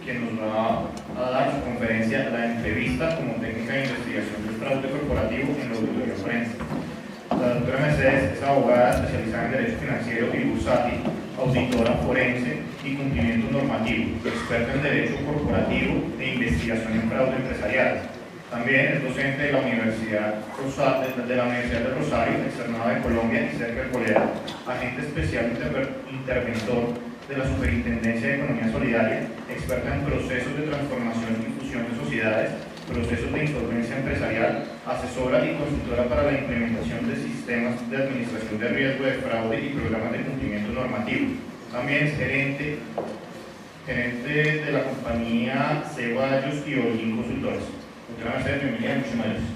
quien nos va a dar su conferencia La entrevista como técnica de investigación del fraude corporativo en la auditoría forense. La doctora Mercedes es abogada especializada en Derecho Financiero y Bursátil, auditora forense y cumplimiento normativo, experta en Derecho Corporativo e investigación en fraude empresarial. También es docente de la Universidad de Rosario, externada de Colombia y cerca de Corea, agente especial interventor de la Superintendencia de Economía Solidaria, experta en procesos de transformación y fusión de sociedades, procesos de insolvencia empresarial, asesora y consultora para la implementación de sistemas de administración de riesgo de fraude y programas de cumplimiento normativo. También es gerente de la compañía Ceballos y Holguín Consultores. Doctora Mercedes, bienvenida, muchísimas gracias.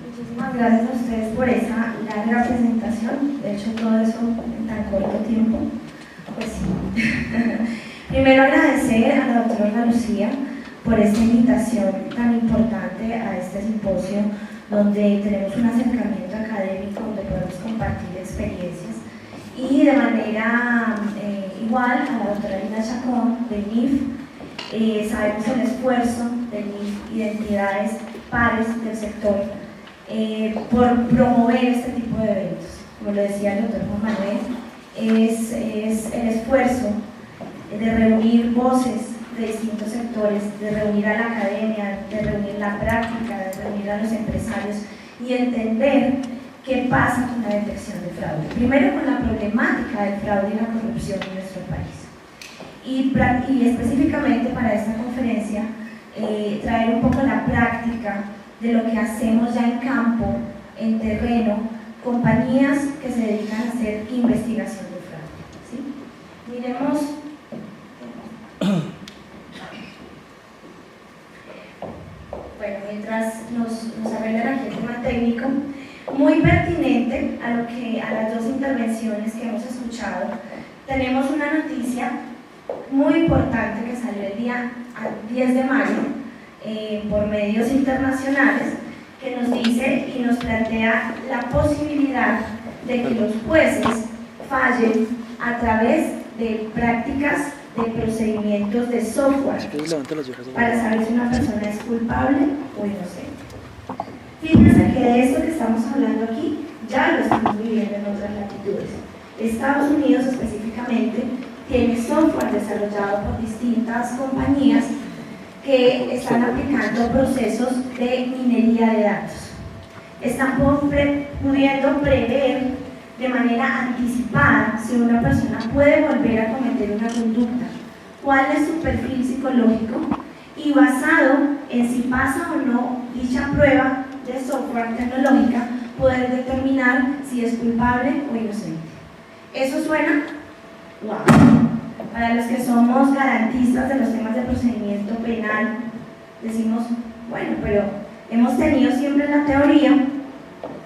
Muchísimas gracias a ustedes por esa larga presentación. De hecho, todo eso en tan corto tiempo. Pues sí. Primero agradecer a la doctora Ana Lucía por esta invitación tan importante a este simposio, donde tenemos un acercamiento académico, donde podemos compartir experiencias. Y de manera igual a la doctora Lina Chacón del NIF, sabemos el esfuerzo del NIF y de entidades pares del sector por promover este tipo de eventos. Como lo decía el doctor Juan Manuel, es el esfuerzo de reunir voces de distintos sectores, de reunir a la academia, de reunir la práctica, de reunir a los empresarios y entender qué pasa con la detección de fraude. Primero con la problemática del fraude y la corrupción en nuestro país. Y específicamente para esta conferencia, traer un poco la práctica de lo que hacemos ya en campo, en terreno, compañías que se dedican a hacer investigación de fraude. ¿Sí? Miremos. Bueno, mientras nos arreglan aquí el tema técnico, muy pertinente a las dos intervenciones que hemos escuchado, tenemos una noticia muy importante que salió el día 10 de mayo por medios internacionales, que nos dice y nos plantea la posibilidad de que los jueces fallen a través de prácticas de procedimientos de software para saber si una persona es culpable o inocente. Fíjense que de esto que estamos hablando aquí ya lo estamos viviendo en otras latitudes. Estados Unidos específicamente tiene software desarrollado por distintas compañías que están aplicando procesos de minería de datos. Están pudiendo prever de manera anticipada si una persona puede volver a cometer una conducta, cuál es su perfil psicológico y basado en si pasa o no dicha prueba de software tecnológica, poder determinar si es culpable o inocente. ¿Eso suena? ¡Wow! Para los que somos garantistas de los temas de procedimiento penal, decimos, bueno, pero hemos tenido siempre la teoría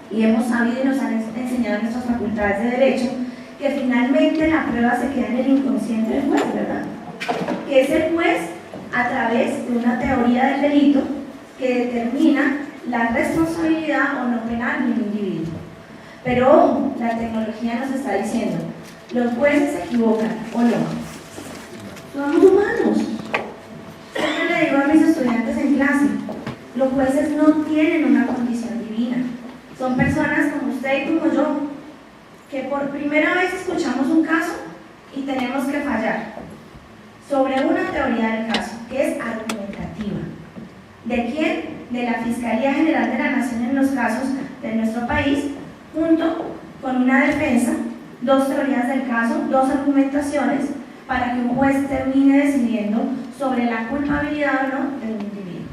y hemos sabido y nos han enseñado nuestras facultades de derecho que finalmente la prueba se queda en el inconsciente del juez, ¿verdad? Que es el juez a través de una teoría del delito que determina la responsabilidad o no penal de un individuo. Pero ojo, la tecnología nos está diciendo, los jueces se equivocan o no. Somos humanos. Siempre le digo a mis estudiantes en clase, los jueces no tienen una condición divina. Son personas como usted y como yo, que por primera vez escuchamos un caso y tenemos que fallar sobre una teoría del caso, que es argumentativa. ¿De quién? De la Fiscalía General de la Nación en los casos de nuestro país, junto con una defensa, dos teorías del caso, dos argumentaciones, para que un juez termine decidiendo sobre la culpabilidad o no de un individuo.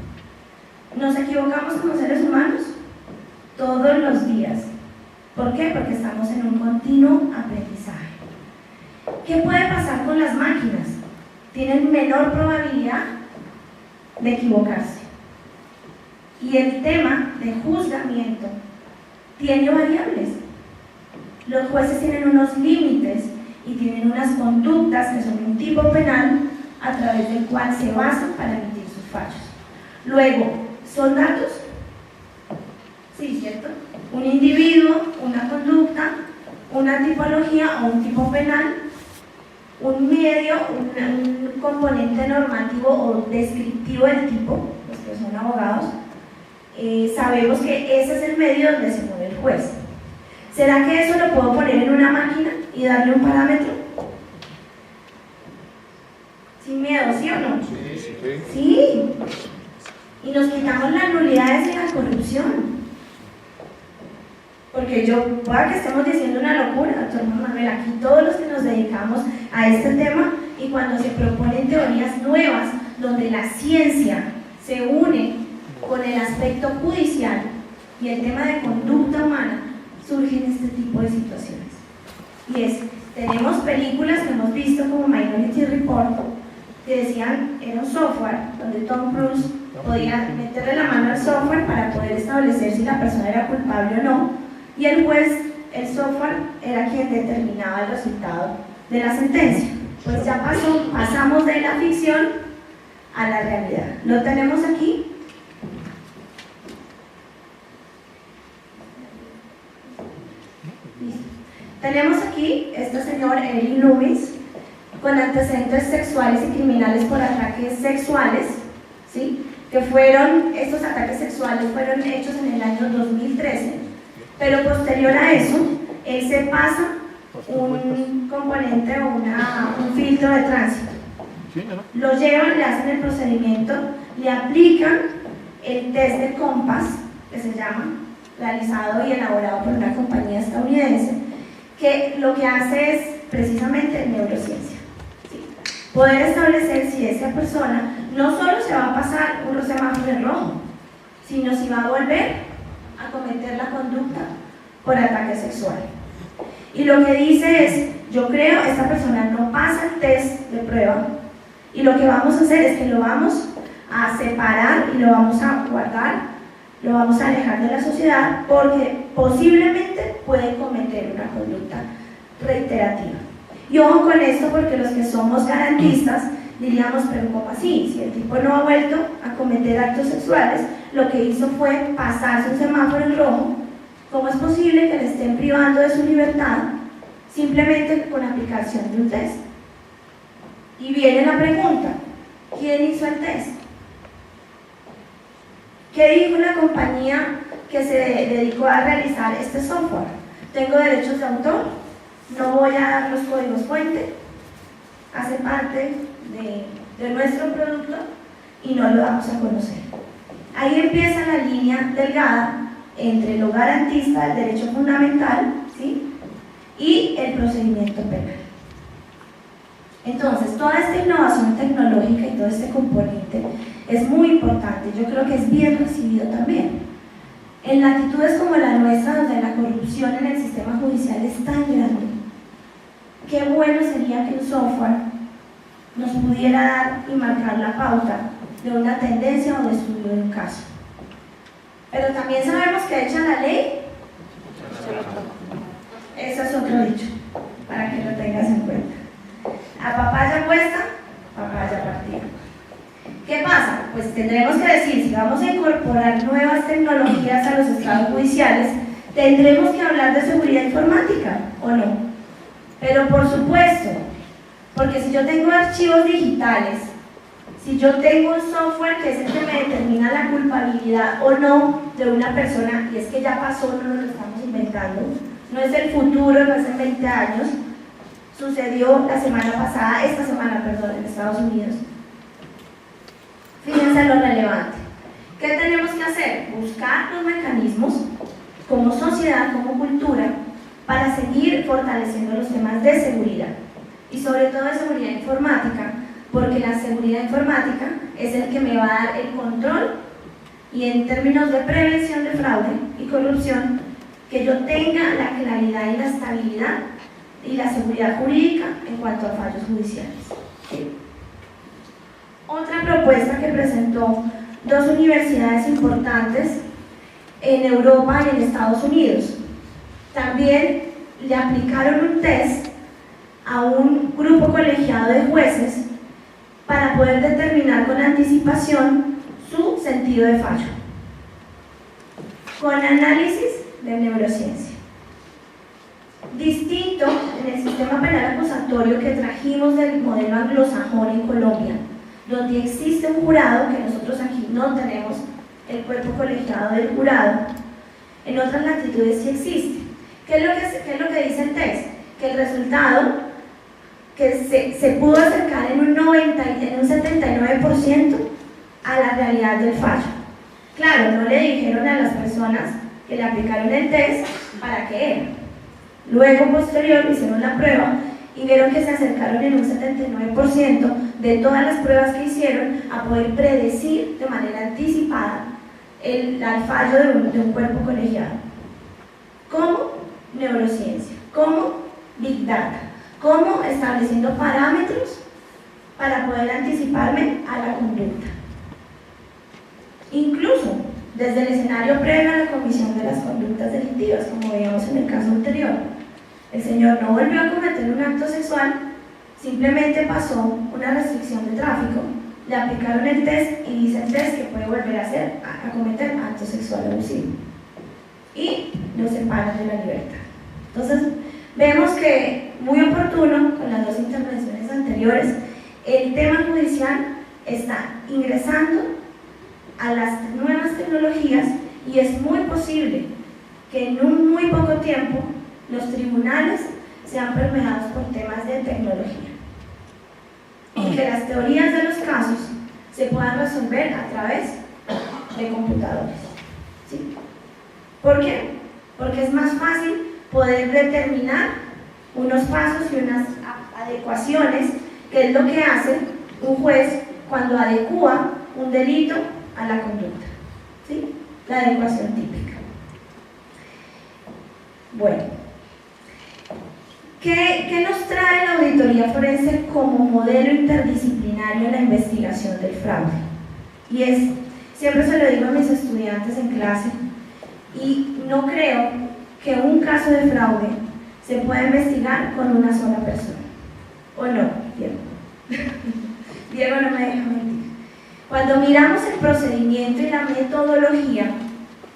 ¿Nos equivocamos como seres humanos? Todos los días. ¿Por qué? Porque estamos en un continuo aprendizaje. ¿Qué puede pasar con las máquinas? Tienen menor probabilidad de equivocarse. Y el tema de juzgamiento tiene variables. Los jueces tienen unos límites y tienen unas conductas que son un tipo penal a través del cual se basan para emitir sus fallos. Luego, ¿son datos? Sí, ¿cierto? Un individuo, una conducta, una tipología o un tipo penal un medio, un componente normativo o descriptivo del tipo, los que son abogados, sabemos que ese es el medio donde se mueve el juez. ¿Será que eso lo puedo poner en una máquina y darle un parámetro? Sin miedo, ¿sí o no? Sí. Y nos quitamos las nulidades y la corrupción. Porque pueda que estemos diciendo una locura, doctor Manuel, aquí todos los que nos dedicamos a este tema, y cuando se proponen teorías nuevas, donde la ciencia se une con el aspecto judicial y el tema de conducta humana, surgen este tipo de situaciones. Y tenemos películas que hemos visto como Minority Report, que decían, era un software donde Tom Cruise podía meterle la mano al software para poder establecer si la persona era culpable o no, y el juez, el software, era quien determinaba el resultado de la sentencia. Pues ya pasamos de la ficción a la realidad. ¿Lo tenemos aquí? Listo. Tenemos aquí este señor Eric Loomis, con antecedentes sexuales y criminales por ataques sexuales, ¿sí? Que estos ataques sexuales fueron hechos en el año 2013, pero posterior a eso, él se pasa un componente o un filtro de tránsito. Lo llevan, le hacen el procedimiento, le aplican el test de COMPAS, que se llama, realizado y elaborado por una compañía estadounidense, que lo que hace es precisamente neurociencia. Poder establecer si esa persona no solo se va a pasar un semáforo en rojo, sino si va a volver a cometer la conducta por ataque sexual. Y lo que dice es, yo creo esta persona no pasa el test de prueba, y lo que vamos a hacer es que lo vamos a separar y lo vamos a guardar, lo vamos a alejar de la sociedad, porque posiblemente puede cometer una conducta reiterativa. Y ojo con esto, porque los que somos garantistas diríamos, pero ¿cómo así? Si el tipo no ha vuelto a cometer actos sexuales, lo que hizo fue pasarse un semáforo en rojo, ¿cómo es posible que le estén privando de su libertad simplemente con aplicación de un test? Y viene la pregunta, ¿quién hizo el test? ¿Qué dijo la compañía que se dedicó a realizar este software? ¿Tengo derechos de autor? No voy a dar los códigos fuente, hace parte de nuestro producto y no lo damos a conocer. Ahí empieza la línea delgada entre lo garantista, el derecho fundamental, ¿sí?, y el procedimiento penal. Entonces, toda esta innovación tecnológica y todo este componente es muy importante. Yo creo que es bien recibido también. En latitudes como la nuestra, donde la corrupción en el sistema judicial es tan grande, qué bueno sería que un software nos pudiera dar y marcar la pauta de una tendencia o de estudio de un caso. Pero también sabemos que echa la ley, eso es otro dicho, para que lo tengas en cuenta. A papaya puesta, papaya partida. ¿Qué pasa? Pues tendremos que decir, si vamos a incorporar nuevas tecnologías a los estrados judiciales, tendremos que hablar de seguridad informática, ¿o no? Pero por supuesto, porque si yo tengo archivos digitales, si yo tengo un software que es el que me determina la culpabilidad o no de una persona, y es que ya pasó, no nos lo estamos inventando, no es el futuro, no es en 20 años, sucedió esta semana, en Estados Unidos. Fíjense lo relevante. ¿Qué tenemos que hacer? Buscar los mecanismos como sociedad, como cultura, para seguir fortaleciendo los temas de seguridad y sobre todo de seguridad informática, porque la seguridad informática es el que me va a dar el control y en términos de prevención de fraude y corrupción, que yo tenga la claridad y la estabilidad y la seguridad jurídica en cuanto a fallos judiciales. ¿Sí? Otra propuesta que presentó dos universidades importantes en Europa y en Estados Unidos. También le aplicaron un test a un grupo colegiado de jueces para poder determinar con anticipación su sentido de fallo, con análisis de neurociencia. Distinto en el sistema penal acusatorio que trajimos del modelo anglosajón en Colombia, donde existe un jurado, que nosotros aquí no tenemos el cuerpo colegiado del jurado, en otras latitudes sí existe. ¿Qué es lo que dice el test? Que el resultado que se pudo acercar en un 79% a la realidad del fallo. Claro, no le dijeron a las personas que le aplicaron el test para qué era. Luego, posterior, hicieron la prueba y vieron que se acercaron en un 79% de todas las pruebas que hicieron a poder predecir de manera anticipada el fallo de un cuerpo colegiado. ¿Cómo? Neurociencia. ¿Cómo? Big Data. ¿Cómo? Estableciendo parámetros para poder anticiparme a la conducta. Incluso desde el escenario previo a la comisión de las conductas delictivas, como veíamos en el caso anterior. El señor no volvió a cometer un acto sexual, simplemente pasó una restricción de tráfico, le aplicaron el test y dice el test que puede volver a cometer acto sexual abusivo. Y lo separan de la libertad. Entonces, vemos que muy oportuno, con las dos intervenciones anteriores, el tema judicial está ingresando a las nuevas tecnologías y es muy posible que en un muy poco tiempo los tribunales sean permeados por temas de tecnología y que las teorías de los casos se puedan resolver a través de computadores. ¿Sí? ¿Por qué? Porque es más fácil poder determinar unos pasos y unas adecuaciones, que es lo que hace un juez cuando adecúa un delito a la conducta. ¿Sí? La adecuación típica. Bueno, ¿qué nos trae la auditoría forense como modelo interdisciplinario en la investigación del fraude? Y es, siempre se lo digo a mis estudiantes en clase, y no creo que un caso de fraude se pueda investigar con una sola persona. ¿O no, Diego? Diego no me deja mentir. Cuando miramos el procedimiento y la metodología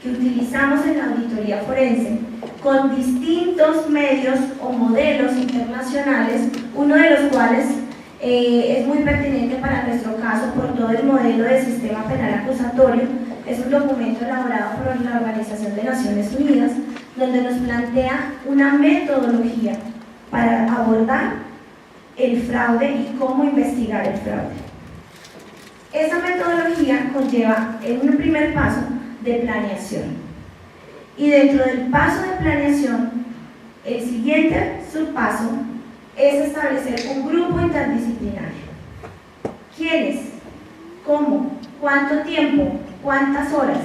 que utilizamos en la auditoría forense, con distintos medios o modelos internacionales, uno de los cuales es muy pertinente para nuestro caso por todo el modelo de sistema penal acusatorio, es un documento elaborado por la Organización de Naciones Unidas, donde nos plantea una metodología para abordar el fraude y cómo investigar el fraude. Esa metodología conlleva en un primer paso de planeación. Y dentro del paso de planeación, el siguiente subpaso es establecer un grupo interdisciplinario. ¿Quiénes? ¿Cómo? ¿Cuánto tiempo? ¿Cuántas horas?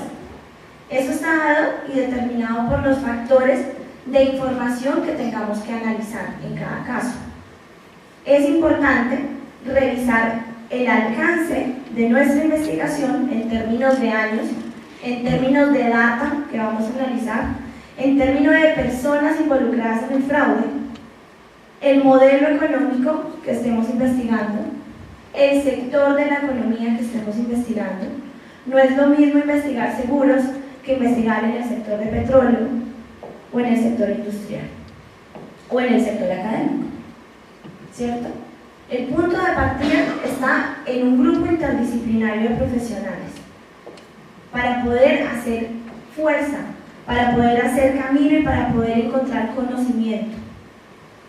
Eso está dado y determinado por los factores de información que tengamos que analizar en cada caso. Es importante revisar el alcance de nuestra investigación en términos de años, en términos de data que vamos a analizar, en términos de personas involucradas en el fraude, el modelo económico que estemos investigando, el sector de la economía que estemos investigando. No es lo mismo investigar seguros que investigar en el sector de petróleo o en el sector industrial o en el sector académico, ¿cierto? El punto de partida está en un grupo interdisciplinario de profesionales para poder hacer fuerza, para poder hacer camino y para poder encontrar conocimiento.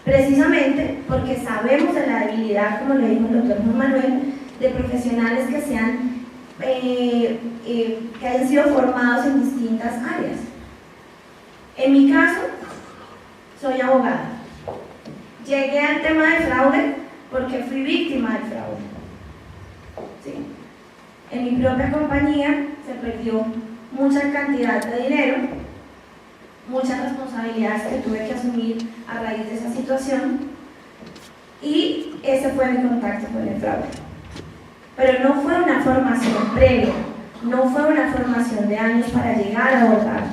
Precisamente porque sabemos de la debilidad, como lo dijo el doctor Juan Manuel, de profesionales que hayan sido formados en distintas áreas. En mi caso, soy abogada. Llegué al tema del fraude porque fui víctima del fraude. ¿Sí? En mi propia compañía se perdió mucha cantidad de dinero, muchas responsabilidades que tuve que asumir a raíz de esa situación, y ese fue mi contacto con el fraude. Pero no fue una formación previa, no fue una formación de años para llegar a abordar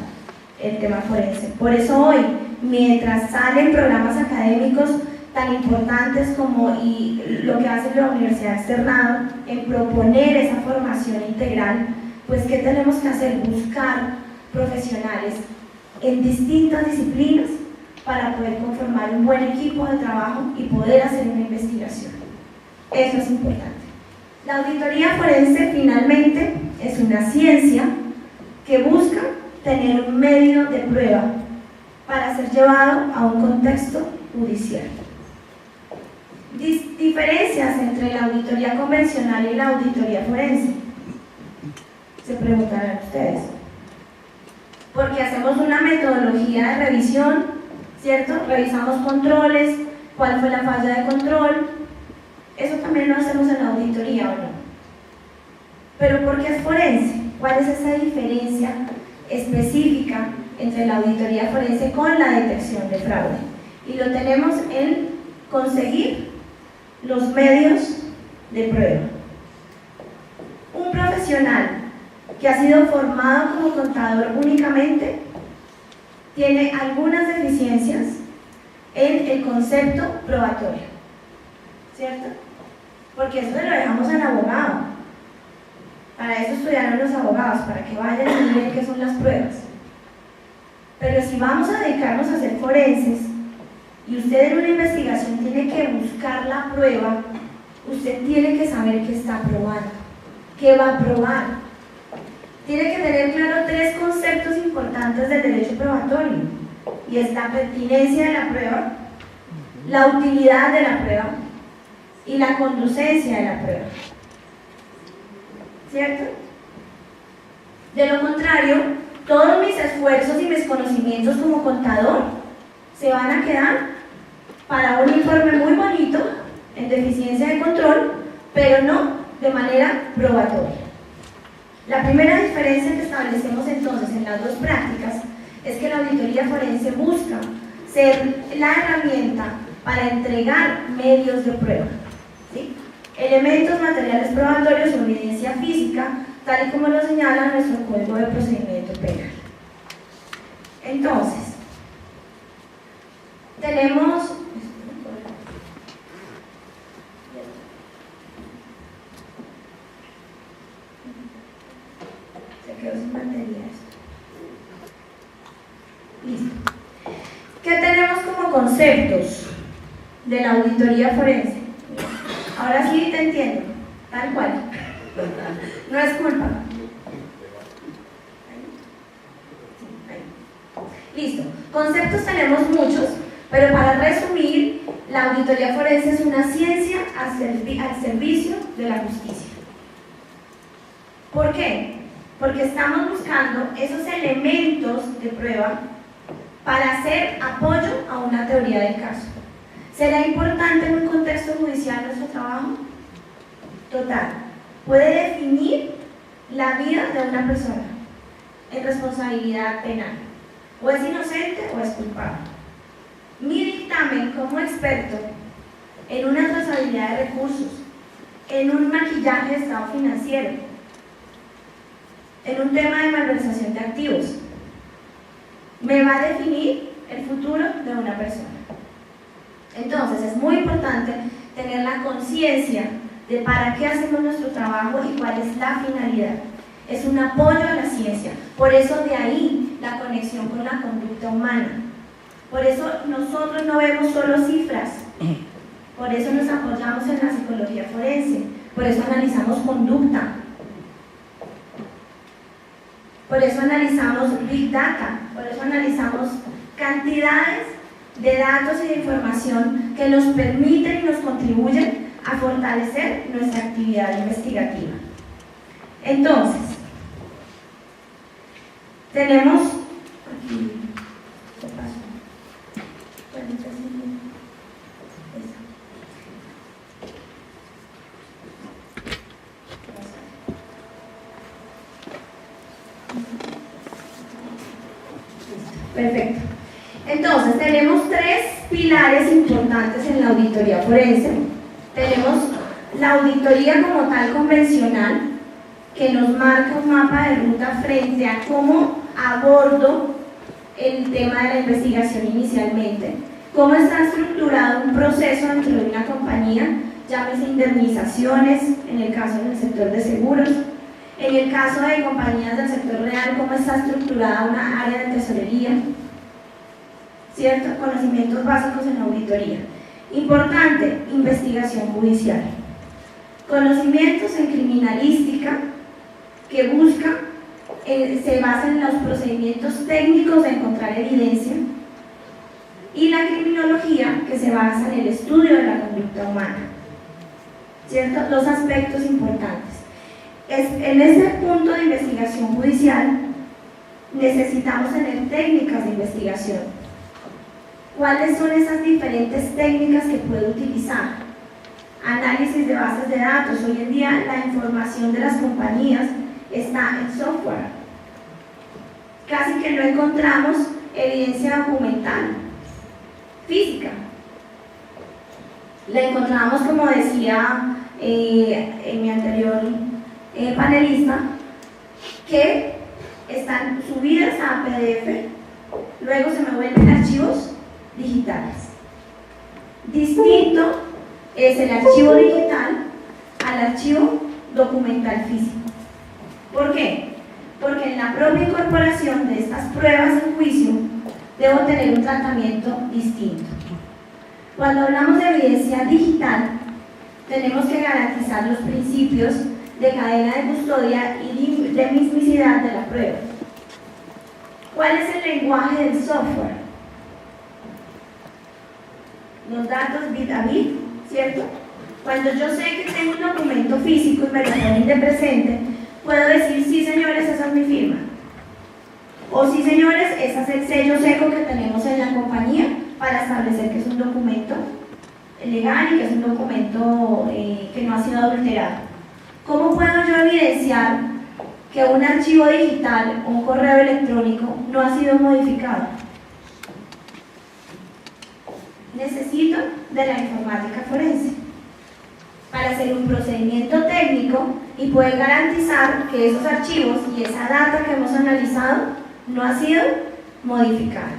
el tema forense. Por eso hoy, mientras salen programas académicos tan importantes como y lo que hace la Universidad Externado en proponer esa formación integral, pues ¿qué tenemos que hacer? Buscar profesionales en distintas disciplinas para poder conformar un buen equipo de trabajo y poder hacer una investigación. Eso es importante. La auditoría forense finalmente es una ciencia que busca tener un medio de prueba para ser llevado a un contexto judicial. Diferencias entre la auditoría convencional y la auditoría forense. Se preguntarán ustedes. Porque hacemos una metodología de revisión, ¿cierto? Revisamos controles, cuál fue la falla de control. Eso también lo hacemos en la auditoría, ¿o no? Pero ¿por qué es forense? ¿Cuál es esa diferencia específica entre la auditoría forense con la detección de fraude? Y lo tenemos en conseguir los medios de prueba. Un profesional que ha sido formado como contador únicamente tiene algunas deficiencias en el concepto probatorio, ¿cierto? Porque eso se lo dejamos al abogado. Para eso estudiaron los abogados, para que vayan y miren qué son las pruebas. Pero si vamos a dedicarnos a ser forenses y usted en una investigación tiene que buscar la prueba, usted tiene que saber qué está probando, qué va a probar. Tiene que tener claro 3 conceptos importantes del derecho probatorio, y es la pertinencia de la prueba, la utilidad de la prueba y la conducencia de la prueba, ¿cierto? De lo contrario, todos mis esfuerzos y mis conocimientos como contador se van a quedar para un informe muy bonito en deficiencia de control, pero no de manera probatoria. La primera diferencia que establecemos entonces en las dos prácticas es que la auditoría forense busca ser la herramienta para entregar medios de prueba, ¿sí? Elementos materiales probatorios o evidencia física, tal y como lo señala nuestro Código de Procedimiento Penal. Entonces, tenemos quedó sin batería esto. Listo. ¿Qué tenemos como conceptos de la auditoría forense? Ahora sí te entiendo, tal cual. No es culpa. Listo. Conceptos tenemos muchos, pero para resumir, la auditoría forense es una ciencia al servicio de la justicia. ¿Por qué? Porque estamos buscando esos elementos de prueba para hacer apoyo a una teoría del caso. ¿Será importante en un contexto judicial nuestro trabajo? Total. Puede definir la vida de una persona en responsabilidad penal. O es inocente o es culpable. Mi dictamen como experto en una trazabilidad de recursos, en un maquillaje de estado financiero, en un tema de malversación de activos, me va a definir el futuro de una persona. Entonces es muy importante tener la conciencia de para qué hacemos nuestro trabajo y cuál es la finalidad. Es un apoyo a la ciencia, por eso de ahí la conexión con la conducta humana. Por eso nosotros no vemos solo cifras, por eso nos apoyamos en la psicología forense, por eso analizamos conducta. Por eso analizamos Big Data, por eso analizamos cantidades de datos y de información que nos permiten y nos contribuyen a fortalecer nuestra actividad investigativa. Entonces, tenemos aquí, ¿qué pasó? Perfecto. Entonces, tenemos 3 pilares importantes en la auditoría forense. Tenemos la auditoría como tal convencional, que nos marca un mapa de ruta frente a cómo abordo el tema de la investigación inicialmente, cómo está estructurado un proceso dentro de una compañía, llámese indemnizaciones, en el caso del sector de seguros, en el caso de compañías del sector real, cómo está estructurada una área de tesorería, ¿cierto? Conocimientos básicos en auditoría. Importante, investigación judicial. Conocimientos en criminalística que busca, se basa en los procedimientos técnicos de encontrar evidencia, y la criminología, que se basa en el estudio de la conducta humana, ¿cierto? Los aspectos importantes. En este punto de investigación judicial necesitamos tener técnicas de investigación. ¿Cuáles son esas diferentes técnicas que puede utilizar? Análisis de bases de datos. Hoy en día la información de las compañías está en software. Casi que no encontramos evidencia documental, física. La encontramos, como decía en mi anterior panelista, que están subidas a PDF, luego se me vuelven archivos digitales. Distinto es el archivo digital al archivo documental físico. ¿Por qué? Porque en la propia incorporación de estas pruebas en juicio debo tener un tratamiento distinto. Cuando hablamos de evidencia digital, tenemos que garantizar los principios de cadena de custodia y de mismicidad de la prueba. ¿Cuál es el lenguaje del software? Los datos bit a bit, ¿cierto? Cuando yo sé que tengo un documento físico y me lo ponen de presente, puedo decir, sí señores, esa es mi firma. O sí señores, ese es el sello seco que tenemos en la compañía para establecer que es un documento legal y que es un documento que no ha sido adulterado. ¿Cómo puedo yo evidenciar que un archivo digital o un correo electrónico no ha sido modificado? Necesito de la informática forense para hacer un procedimiento técnico y poder garantizar que esos archivos y esa data que hemos analizado no ha sido modificada.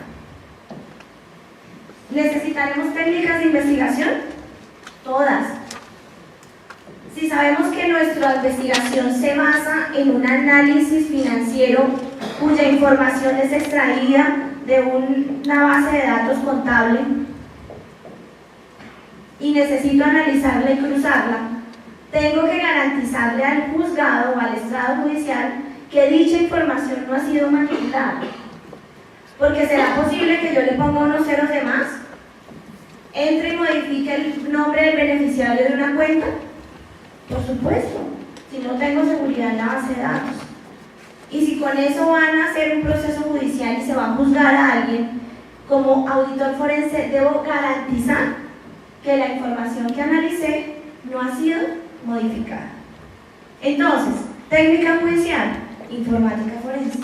¿Necesitaremos técnicas de investigación? Todas. Si sabemos que nuestra investigación se basa en un análisis financiero cuya información es extraída de una base de datos contable y necesito analizarla y cruzarla, tengo que garantizarle al juzgado o al estrado judicial que dicha información no ha sido manipulada. Porque será posible que yo le ponga unos ceros de más, entre y modifique el nombre del beneficiario de una cuenta. Por supuesto, si no tengo seguridad en la base de datos. Y si con eso van a hacer un proceso judicial y se va a juzgar a alguien, como auditor forense debo garantizar que la información que analicé no ha sido modificada. Entonces, técnica judicial, informática forense,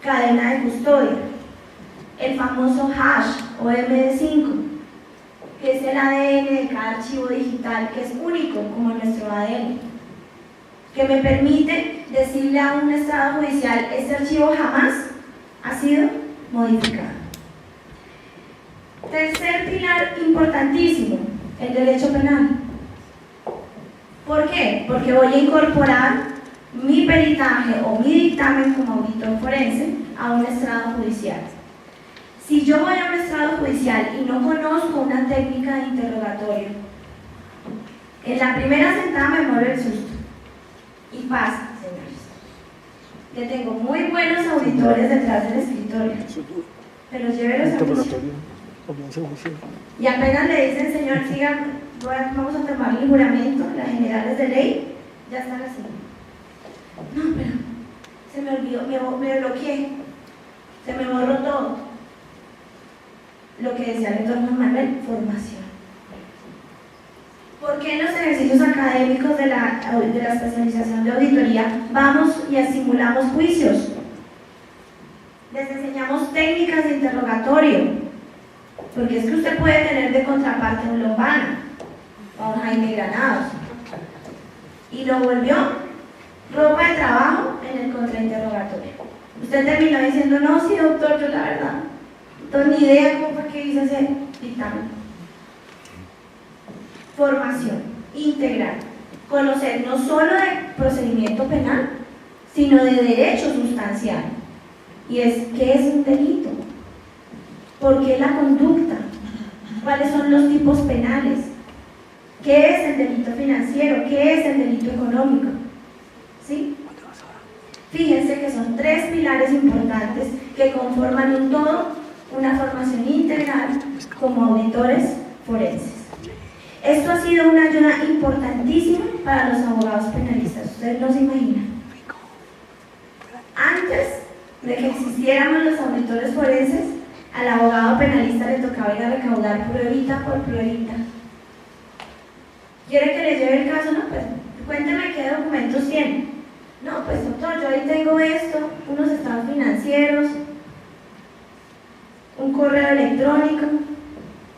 cadena de custodia, el famoso hash o MD5, que es el ADN de cada archivo digital, que es único como nuestro ADN, que me permite decirle a un estrado judicial, este archivo jamás ha sido modificado. Tercer pilar importantísimo, el derecho penal. ¿Por qué? Porque voy a incorporar mi peritaje o mi dictamen como auditor forense a un estrado judicial. Si yo voy a un estrado judicial y no conozco una técnica de interrogatorio, en la primera sentada me muero el susto. Y pasa, señores. Que tengo muy buenos auditores detrás del escritorio, pero llévelos a juicio. Y apenas le dicen, señor, sigan, vamos a tomar el juramento, las generales de ley, ya están así. No, pero se me olvidó, me bloqueé, se me borró todo. Lo que decía el doctor Juan Manuel, formación. ¿Por qué en los ejercicios académicos de la especialización de auditoría vamos y simulamos juicios? Les enseñamos técnicas de interrogatorio, porque es que usted puede tener de contraparte un Lombana o un Jaime Granados, y lo volvió ropa de trabajo en el contrainterrogatorio. Usted terminó diciendo, no, sí doctor, yo la verdad no tengo ni idea cómo fue que hice ese dictamen. Formación integral, conocer no solo de procedimiento penal, sino de derecho sustancial, y es ¿qué es un delito? ¿Por qué la conducta? ¿Cuáles son los tipos penales? ¿Qué es el delito financiero? ¿Qué es el delito económico? ¿Sí? Fíjense que son tres pilares importantes que conforman un todo, una formación integral como auditores forenses. Esto ha sido una ayuda importantísima para los abogados penalistas, ustedes no se imaginan. Antes de que existiéramos los auditores forenses, al abogado penalista le tocaba ir a recaudar pruebita por pruebita. ¿Quiere que le lleve el caso? No, pues cuénteme qué documentos tiene. No, pues doctor, yo ahí tengo esto, unos estados financieros, un correo electrónico,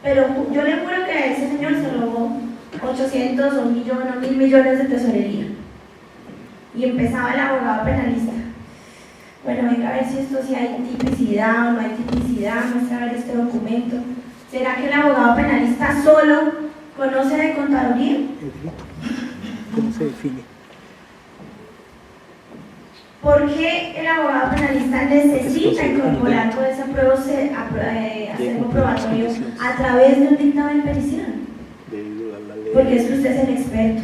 pero yo le juro que a ese señor se robó 800 o 1 millón o 1.000 millones de tesorería. Y empezaba el abogado penalista. Bueno, venga a ver si esto sí hay tipicidad o no hay tipicidad, muestra a ver este documento. ¿Será que el abogado penalista solo conoce de contaduría? ¿Cómo se define? ¿Por qué el abogado penalista necesita incorporar todo ese acervo probatorio a través de un dictamen pericial? Porque es que usted es el experto.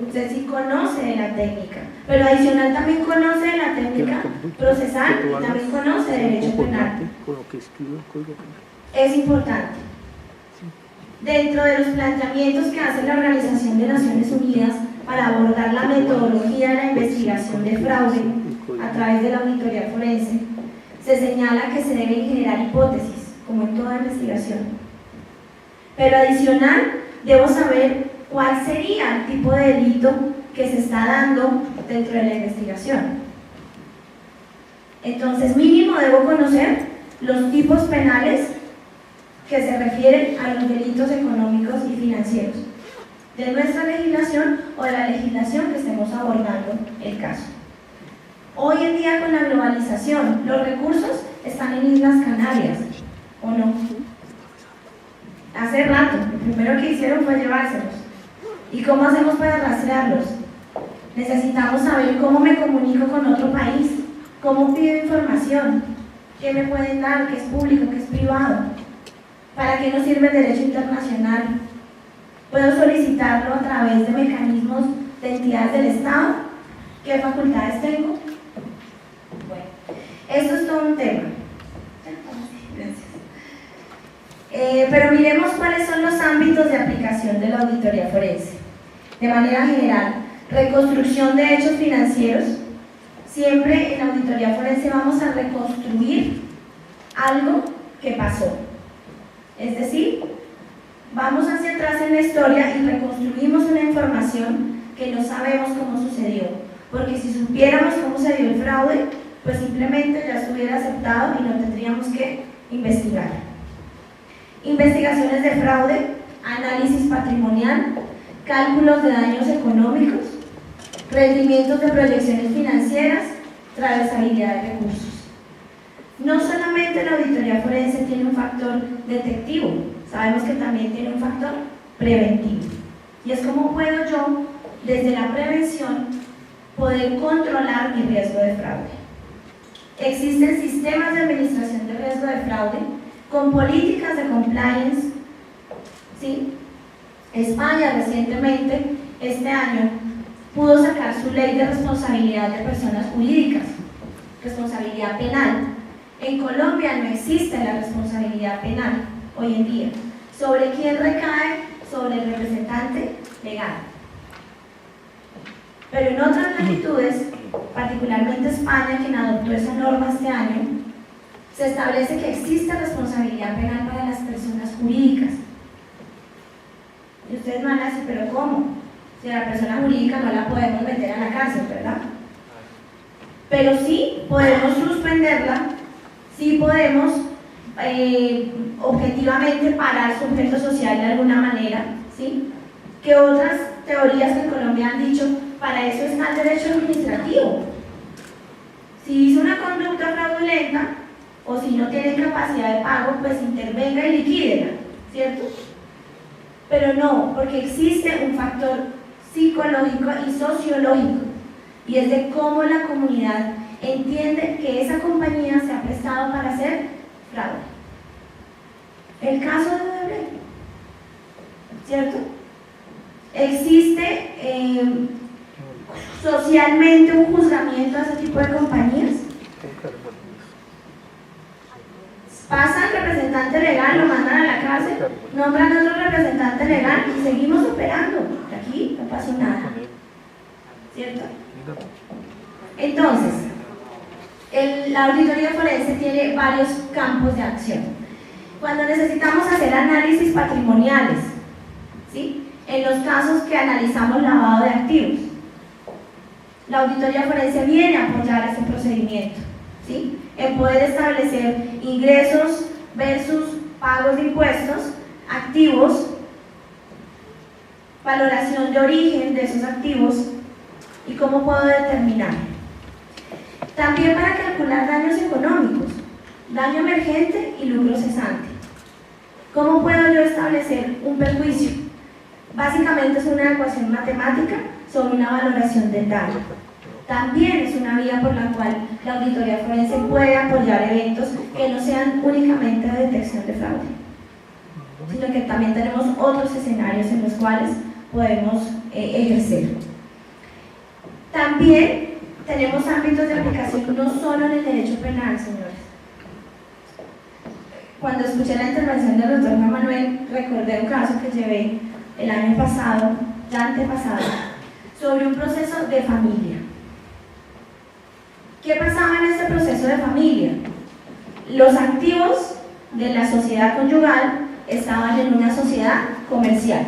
Usted sí conoce de la técnica, pero adicional también conoce de la técnica procesal y también conoce de derecho penal. Es importante. Dentro de los planteamientos que hace la Organización de Naciones Unidas para abordar la metodología de la investigación de fraude a través de la auditoría forense, se señala que se deben generar hipótesis, como en toda investigación. Pero adicional, debo saber cuál sería el tipo de delito que se está dando dentro de la investigación. Entonces, mínimo debo conocer los tipos penales que se refieren a los delitos económicos y financieros de nuestra legislación o de la legislación que estemos abordando el caso. Hoy en día, con la globalización, los recursos están en Islas Canarias, ¿o no? Hace rato, lo primero que hicieron fue llevárselos. ¿Y cómo hacemos para rastrearlos? Necesitamos saber cómo me comunico con otro país, cómo pido información, qué me pueden dar, qué es público, qué es privado, para qué nos sirve el derecho internacional. ¿Puedo solicitarlo a través de mecanismos de entidades del Estado? ¿Qué facultades tengo? Bueno, esto es todo un tema. Gracias. Pero miremos cuáles son los ámbitos de aplicación de la auditoría forense. De manera general, reconstrucción de hechos financieros. Siempre en la auditoría forense vamos a reconstruir algo que pasó. Es decir, vamos hacia atrás en la historia y reconstruimos una información que no sabemos cómo sucedió. Porque si supiéramos cómo se dio el fraude, pues simplemente ya estuviera aceptado y no tendríamos que investigar. Investigaciones de fraude, análisis patrimonial, cálculos de daños económicos, rendimientos de proyecciones financieras, trazabilidad de recursos. No solamente la auditoría forense tiene un factor detectivo, sabemos que también tiene un factor preventivo. Y es cómo puedo yo, desde la prevención, poder controlar mi riesgo de fraude. Existen sistemas de administración de riesgo de fraude con políticas de compliance, ¿sí? España recientemente, este año, pudo sacar su ley de responsabilidad de personas jurídicas, responsabilidad penal. En Colombia no existe la responsabilidad penal hoy en día. ¿Sobre quién recae? Sobre el representante legal. Pero en otras latitudes, particularmente España, quien adoptó esa norma este año, se establece que existe responsabilidad penal para las personas jurídicas. Y ustedes van a decir, ¿pero cómo? Si a la persona jurídica no la podemos meter a la cárcel, ¿verdad? Pero sí podemos suspenderla, sí podemos objetivamente parar su objeto social de alguna manera, ¿sí? Que otras teorías que en Colombia han dicho, para eso está el derecho administrativo. Si hizo una conducta fraudulenta o si no tiene capacidad de pago, pues intervenga y liquídela, ¿cierto? Pero no, porque existe un factor psicológico y sociológico, y es de cómo la comunidad entiende que esa compañía se ha prestado para hacer fraude. El caso de Odebrecht, ¿cierto? ¿Existe socialmente un juzgamiento a ese tipo de compañías? Pasan representante legal, lo mandan a la cárcel, nombran otro representante legal y seguimos operando. Aquí no pasó nada, ¿cierto? Entonces, la auditoría forense tiene varios campos de acción. Cuando necesitamos hacer análisis patrimoniales, ¿sí?, en los casos que analizamos lavado de activos, la auditoría forense viene a apoyar ese procedimiento, ¿sí?, en poder establecer ingresos versus pagos de impuestos, activos, valoración de origen de esos activos y cómo puedo determinar. También para calcular daños económicos, daño emergente y lucro cesante. ¿Cómo puedo yo establecer un perjuicio? Básicamente es una ecuación matemática sobre una valoración del daño. También es una vía por la cual la auditoría forense puede apoyar eventos que no sean únicamente de detección de fraude, sino que también tenemos otros escenarios en los cuales podemos ejercer. También tenemos ámbitos de aplicación no solo en el derecho penal, señores. Cuando escuché la intervención del doctor Juan Manuel, recordé un caso que llevé el año pasado, ya antepasado, sobre un proceso de familia. ¿Qué pasaba en este proceso de familia? Los activos de la sociedad conyugal estaban en una sociedad comercial.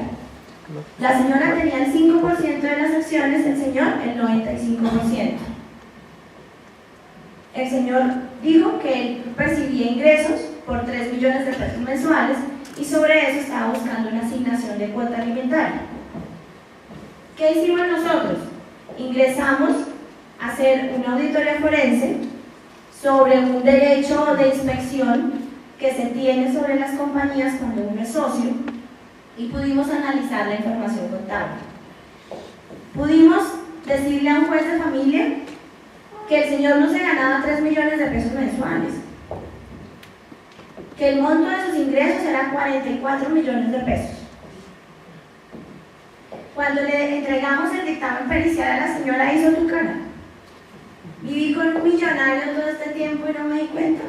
La señora tenía el 5% de las acciones, el señor el 95%. El señor dijo que él percibía ingresos por 3 millones de pesos mensuales y sobre eso estaba buscando una asignación de cuota alimentaria. ¿Qué hicimos nosotros? Ingresamos a hacer una auditoría forense sobre un derecho de inspección que se tiene sobre las compañías cuando uno es socio y pudimos analizar la información contable. Pudimos decirle a un juez de familia que el señor no se ganaba 3 millones de pesos mensuales, que el monto de sus ingresos era 44 millones de pesos. Cuando le entregamos el dictamen pericial a la señora, hizo tu cara. Viví con un millonario todo este tiempo y no me di cuenta.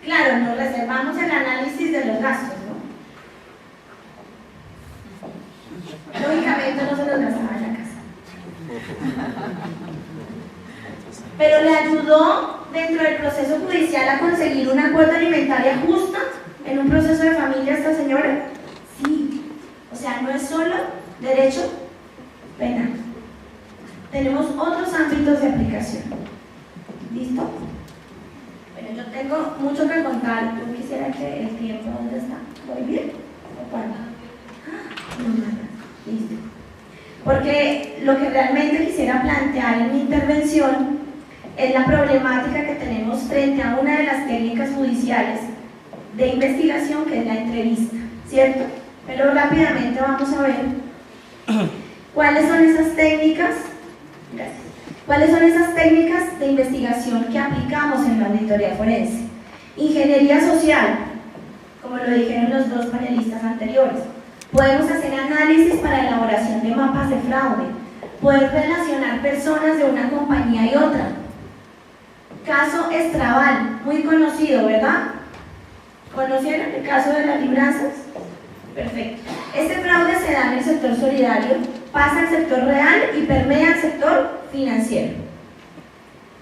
Claro, nos reservamos el análisis de los gastos, ¿no? Lógicamente no se los gastaba en la casa. Pero le ayudó dentro del proceso judicial a conseguir una cuota alimentaria justa en un proceso de familia esta señora. Sí, o sea, no es solo derecho penal. Tenemos otros ámbitos de aplicación. ¿Listo? Bueno, yo tengo mucho que contar. Yo quisiera que el tiempo, ¿dónde está? ¿Voy bien? ¿O cuándo? No, nada. Listo. Porque lo que realmente quisiera plantear en mi intervención es la problemática que tenemos frente a una de las técnicas judiciales de investigación, que es la entrevista, ¿cierto? Pero rápidamente vamos a ver cuáles son esas técnicas. Gracias. ¿Cuáles son esas técnicas de investigación que aplicamos en la auditoría forense? Ingeniería social, como lo dijeron los dos panelistas anteriores. Podemos hacer análisis para elaboración de mapas de fraude, poder relacionar personas de una compañía y otra. Caso Estrabal, muy conocido, ¿verdad? ¿Conocieron el caso de las libranzas? Perfecto. Este fraude se da en el sector solidario, pasa al sector real y permea al sector financiero.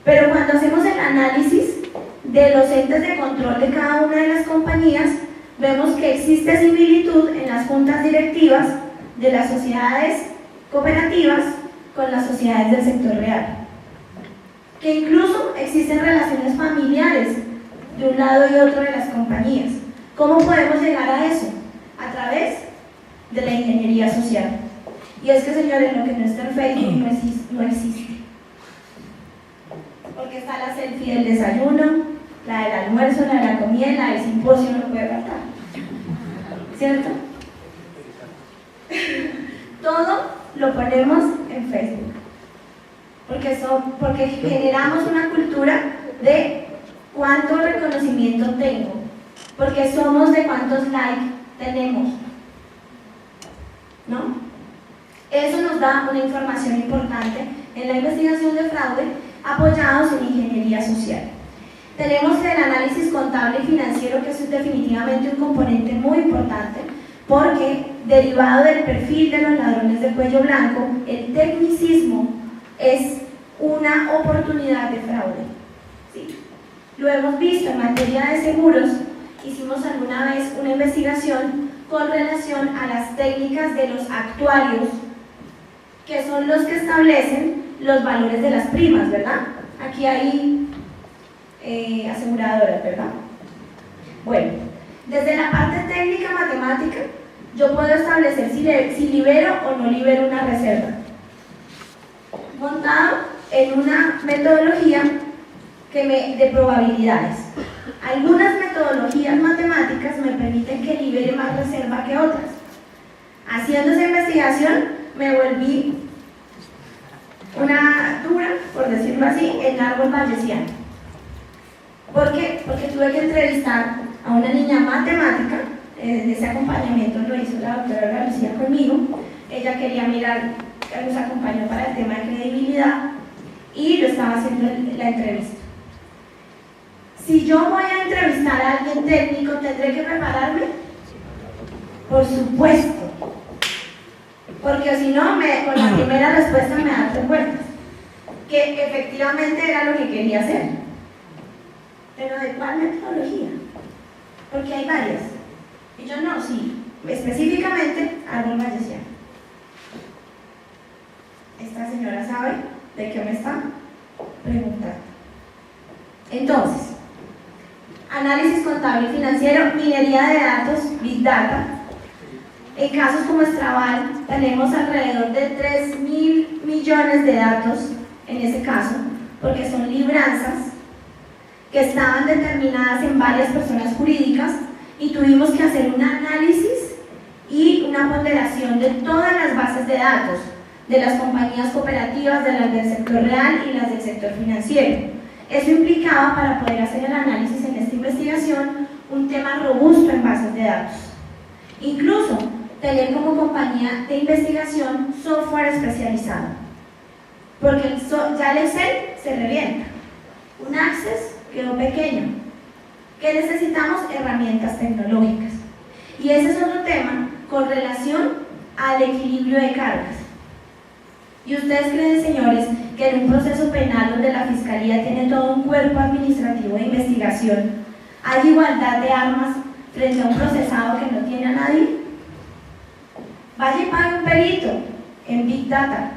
Pero cuando hacemos el análisis de los entes de control de cada una de las compañías, vemos que existe similitud en las juntas directivas de las sociedades cooperativas con las sociedades del sector real. Que incluso existen relaciones familiares de un lado y otro de las compañías. ¿Cómo podemos llegar a eso? A través de la ingeniería social. Y es que, señores, lo que no está en Facebook no existe. Porque está la selfie del desayuno, la del almuerzo, la de la comida, la del simposio, no puede faltar. ¿Cierto? Todo lo ponemos en Facebook. Porque generamos una cultura de cuánto reconocimiento tengo, porque somos de cuántos likes tenemos, ¿no? Eso nos da una información importante en la investigación de fraude apoyados en ingeniería social. Tenemos el análisis contable y financiero, que es definitivamente un componente muy importante, porque derivado del perfil de los ladrones de cuello blanco, el tecnicismo es una oportunidad de fraude. ¿Sí? Lo hemos visto en materia de seguros. Hicimos alguna vez una investigación con relación a las técnicas de los actuarios, que son los que establecen los valores de las primas, ¿verdad? Aquí hay aseguradoras, ¿verdad? Bueno, desde la parte técnica matemática, yo puedo establecer si libero o no libero una reserva, montado en una metodología de probabilidades. Algunas metodologías matemáticas me permiten que libere más reserva que otras. Haciendo esa investigación me volví una dura, por decirlo así, en árbol bayesiano. ¿Por qué? Porque tuve que entrevistar a una niña matemática. Ese acompañamiento lo hizo la doctora Lucía conmigo. Ella quería mirar, nos acompañó para el tema de credibilidad y lo estaba haciendo la entrevista. Si yo voy a entrevistar a alguien técnico, ¿tendré que prepararme? Por supuesto, porque si no, con la primera respuesta me dan tres vueltas, que efectivamente era lo que quería hacer. Pero ¿de cuál metodología? Porque hay varias. Y yo no, sí, específicamente árbol bayesiano. Esta señora sabe de qué me está preguntando. Entonces, análisis contable y financiero, minería de datos, Big Data. En casos como Estrabal tenemos alrededor de 3.000 millones de datos en ese caso, porque son libranzas que estaban determinadas en varias personas jurídicas y tuvimos que hacer un análisis y una ponderación de todas las bases de datos de las compañías cooperativas, de las del sector real y las del sector financiero. Eso implicaba, para poder hacer el análisis en esta investigación, un tema robusto en bases de datos. Incluso tener como compañía de investigación software especializado, porque ya el Excel se revienta, un Access quedó pequeño. ¿Qué necesitamos? Herramientas tecnológicas. Y ese es otro tema con relación al equilibrio de cargas. ¿Y ustedes creen, señores, que en un proceso penal donde la Fiscalía tiene todo un cuerpo administrativo de investigación, hay igualdad de armas frente a un procesado que no tiene a nadie? Vaya y pague un perito en Big Data,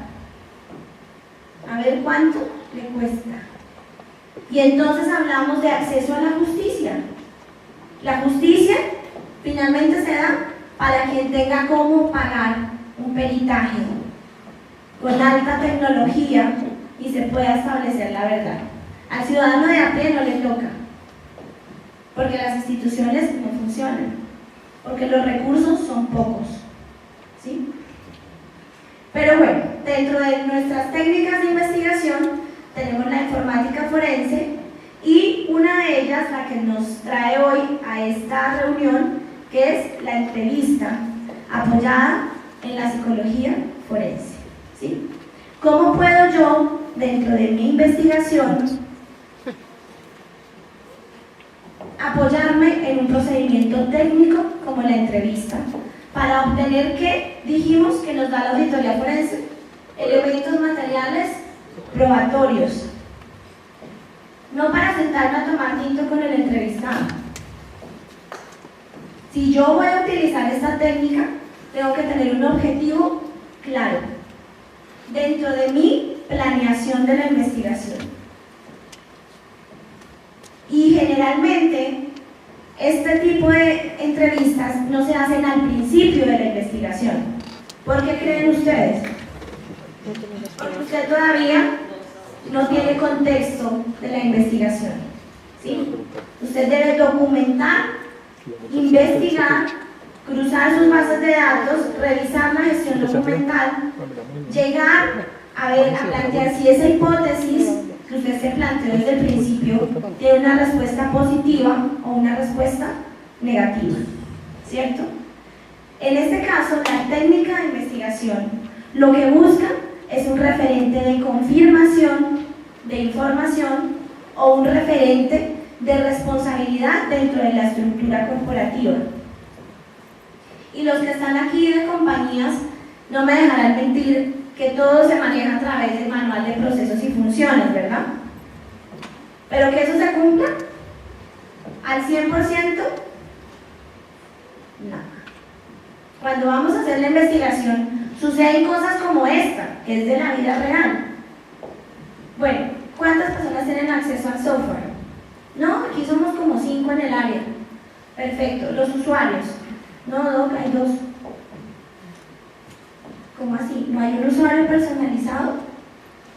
a ver cuánto le cuesta. Y entonces hablamos de acceso a la justicia. La justicia finalmente se da para quien tenga cómo pagar un peritaje con alta tecnología y se pueda establecer la verdad. Al ciudadano de a pie no le toca, porque las instituciones no funcionan, porque los recursos son pocos, ¿sí? Pero bueno, dentro de nuestras técnicas de investigación tenemos la informática forense y una de ellas, la que nos trae hoy a esta reunión, que es la entrevista apoyada en la psicología forense, ¿sí? ¿Cómo puedo yo, dentro de mi investigación, apoyarme en un procedimiento técnico como la entrevista para obtener, que dijimos que nos da la auditoría forense, elementos materiales probatorios? No para sentarme a tomar tinto con el entrevistado. Si yo voy a utilizar esta técnica, tengo que tener un objetivo claro dentro de mi planeación de la investigación. Y generalmente este tipo de entrevistas no se hacen al principio de la investigación. ¿Por qué creen ustedes? Porque usted todavía no tiene contexto de la investigación, ¿sí? Usted debe documentar, investigar, cruzar sus bases de datos, revisar la gestión documental, llegar a plantear si esa hipótesis que usted se planteó desde el principio tiene una respuesta positiva o una respuesta negativa, ¿cierto? En este caso, la técnica de investigación lo que busca es un referente de confirmación de información o un referente de responsabilidad dentro de la estructura corporativa. Y los que están aquí de compañías no me dejarán mentir que todo se maneja a través del manual de procesos y funciones, ¿verdad? Pero que eso se cumpla al 100%, no. Cuando vamos a hacer la investigación, suceden cosas como esta, que es de la vida real. Bueno, ¿cuántas personas tienen acceso al software? No, aquí somos como 5 en el área. Perfecto. ¿Los usuarios? No, Doc, hay 2. ¿Cómo así? ¿No hay un usuario personalizado?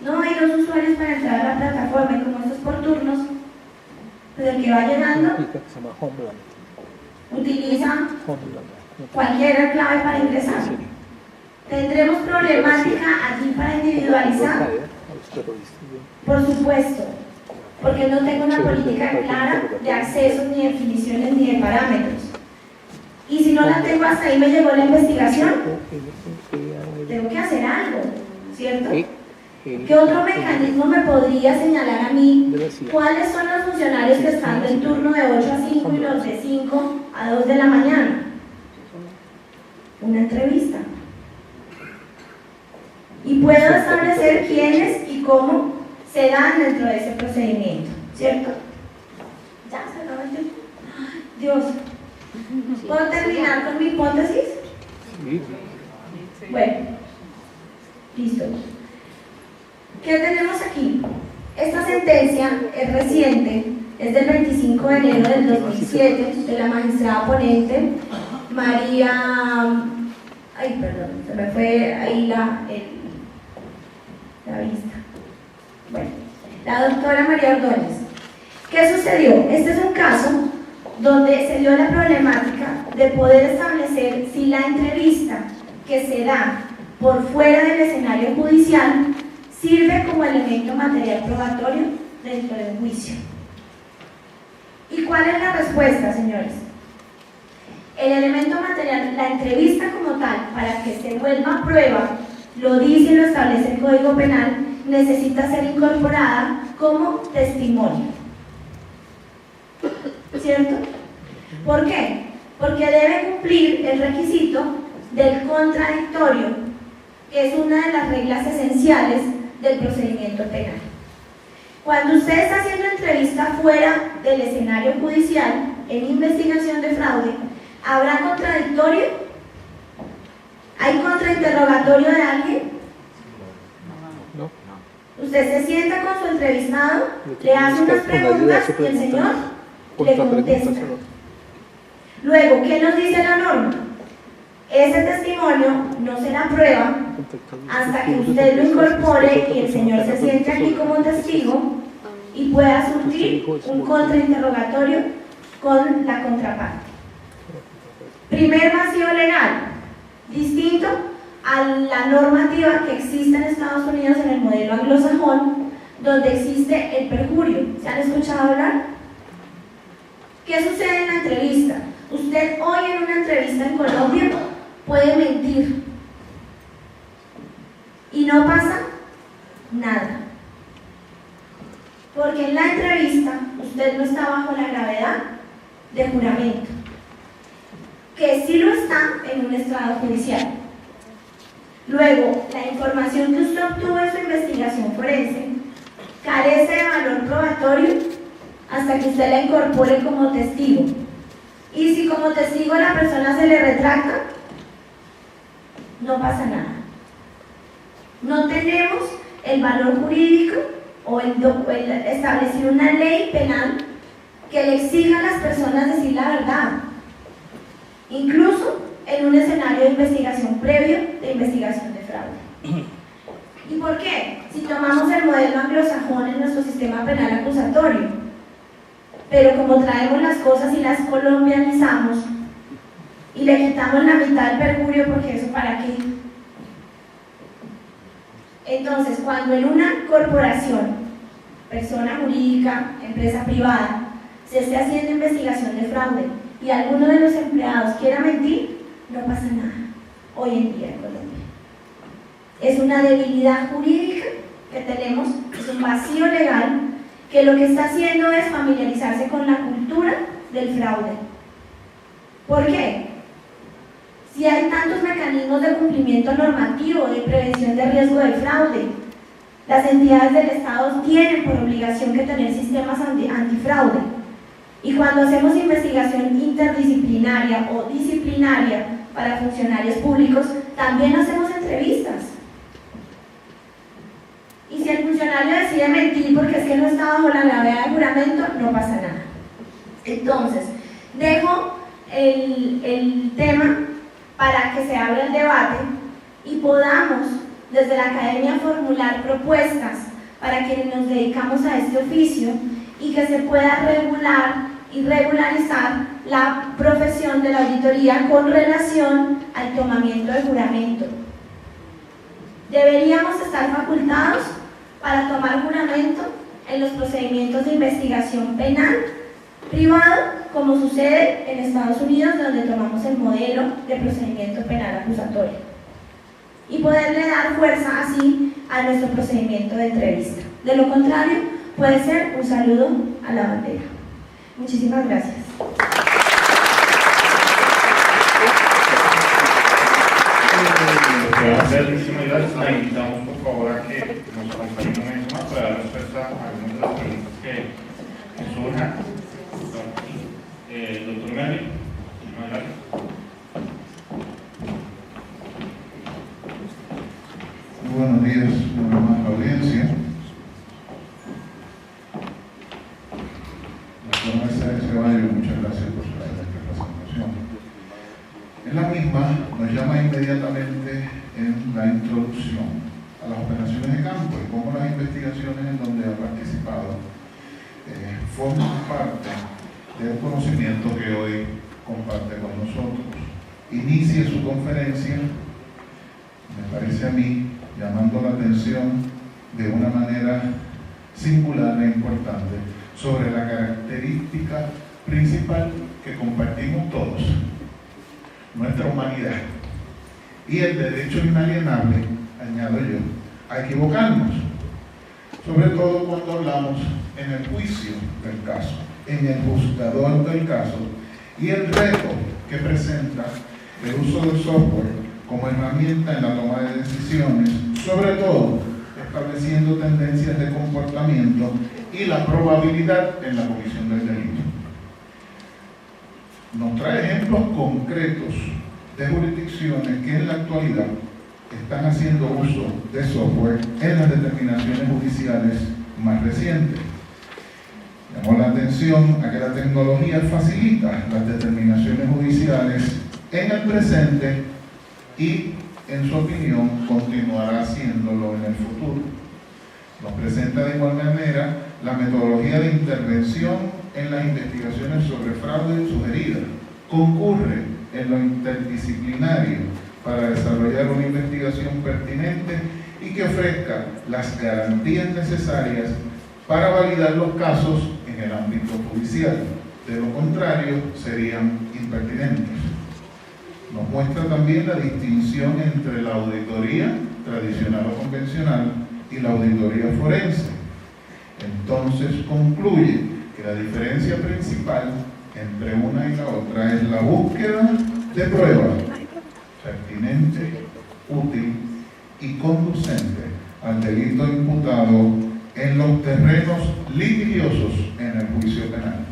No, hay 2 usuarios para entrar a la plataforma y como esto es por turnos, pues el que va llegando utiliza cualquier clave para ingresar. ¿Tendremos problemática allí para individualizar? Por supuesto, porque no tengo una política clara de acceso, ni definiciones, ni de parámetros. Y si no la tengo, hasta ahí me llegó la investigación, tengo que hacer algo, ¿cierto? ¿Qué otro mecanismo me podría señalar a mí cuáles son los funcionarios que están del turno de 8 a 5 y los de 5 a 2 de la mañana? Una entrevista. Y puedo establecer quiénes y cómo se dan dentro de ese procedimiento, ¿cierto? ¿Ya se acabó el tiempo? Dios, ¿puedo terminar con mi hipótesis? Bueno, listo. ¿Qué tenemos aquí? Esta sentencia es reciente, es del 25 de enero del 2007, de la magistrada ponente María... Ay, perdón, se me fue ahí la vista. Bueno, la doctora María Ordóñez. ¿Qué sucedió? Este es un caso donde se dio la problemática de poder establecer si la entrevista que se da por fuera del escenario judicial sirve como elemento material probatorio dentro del juicio. ¿Y cuál es la respuesta, señores? El elemento material, la entrevista como tal, para que se vuelva prueba, lo dice y lo establece el Código Penal, necesita ser incorporada como testimonio. ¿Cierto? ¿Por qué? Porque debe cumplir el requisito del contradictorio, que es una de las reglas esenciales del procedimiento penal. Cuando usted está haciendo entrevista fuera del escenario judicial, en investigación de fraude, ¿habrá contradictorio? ¿Hay contrainterrogatorio de alguien? No. Usted se sienta con su entrevistado, le hace unas preguntas y el señor le contesta. Luego, ¿qué nos dice la norma? Ese testimonio no será prueba hasta que usted lo incorpore y el señor se siente aquí como testigo y pueda surtir un contrainterrogatorio con la contraparte. Primer vacío legal, distinto a la normativa que existe en Estados Unidos en el modelo anglosajón, donde existe el perjurio. ¿Se han escuchado hablar? ¿Qué sucede en la entrevista? Usted hoy en una entrevista en Colombia puede mentir y no pasa nada, porque en la entrevista usted no está bajo la gravedad de juramento, que sí lo está en un estrado judicial. Luego, la información que usted obtuvo en su investigación forense carece de valor probatorio hasta que usted la incorpore como testigo. Y si como testigo la persona se le retracta, no pasa nada. No tenemos el valor jurídico o el establecer una ley penal que le exija a las personas decir la verdad, incluso en un escenario de investigación previo de investigación de fraude. ¿Y por qué? Si tomamos el modelo anglosajón en nuestro sistema penal acusatorio, pero como traemos las cosas y las colombianizamos y le quitamos la mitad del perjurio, porque eso para qué. Entonces, cuando en una corporación persona jurídica, empresa privada, se esté haciendo investigación de fraude y alguno de los empleados quiera mentir, no pasa nada hoy en día en Colombia. Es una debilidad jurídica que tenemos, es un vacío legal que lo que está haciendo es familiarizarse con la cultura del fraude. ¿Por qué? Si hay tantos mecanismos de cumplimiento normativo, de prevención de riesgo de fraude, las entidades del Estado tienen por obligación que tener sistemas antifraude. Y cuando hacemos investigación interdisciplinaria o disciplinaria para funcionarios públicos, también hacemos entrevistas. Y si el funcionario decide mentir porque es que no está bajo la gravedad del juramento, no pasa nada. Entonces, dejo el tema para que se abra el debate y podamos desde la academia formular propuestas para quienes nos dedicamos a este oficio y que se pueda regular y regularizar la profesión de la auditoría con relación al tomamiento de juramento. Deberíamos estar facultados para tomar juramento en los procedimientos de investigación penal privado, como sucede en Estados Unidos, donde tomamos el modelo de procedimiento penal acusatorio, y poderle dar fuerza así a nuestro procedimiento de entrevista. De lo contrario, puede ser un saludo a la bandera. Muchísimas gracias. Muchísimas gracias. La invitamos por favor a que nos acompañe un momento más para dar respuesta a algunas de las preguntas que surjan. Doctor Melvin, muchísimas gracias. Muy buenos días, una más a la audiencia. Doctor Mercedes Ceballos, muchas gracias por su excelente presentación. En la misma nos llama inmediatamente en la introducción a las operaciones de campo y cómo las investigaciones en donde ha participado forman parte del conocimiento que hoy comparte con nosotros. Inicia su conferencia, me parece a mí, llamando la atención de una manera singular e importante sobre la característica principal que compartimos todos, nuestra humanidad y el derecho inalienable, añado yo, a equivocarnos, sobre todo cuando hablamos en el juicio del caso, en el juzgador del caso, y el reto que presenta el uso del software como herramienta en la toma de decisiones, sobre todo estableciendo tendencias de comportamiento y la probabilidad en la comisión del delito. Nos trae ejemplos concretos de jurisdicciones que en la actualidad están haciendo uso de software en las determinaciones judiciales más recientes. Llamó la atención a que la tecnología facilita las determinaciones judiciales en el presente y, en su opinión, continuará haciéndolo en el futuro. Nos presenta de igual manera la metodología de intervención en las investigaciones sobre fraude sugerida. Concurre en lo interdisciplinario para desarrollar una investigación pertinente y que ofrezca las garantías necesarias para validar los casos en el ámbito judicial. De lo contrario, serían impertinentes. Nos muestra también la distinción entre la auditoría tradicional o convencional y la auditoría forense. Entonces concluye que la diferencia principal entre una y la otra es la búsqueda de pruebas pertinente, útil y conducente al delito imputado en los terrenos litigiosos en el juicio penal.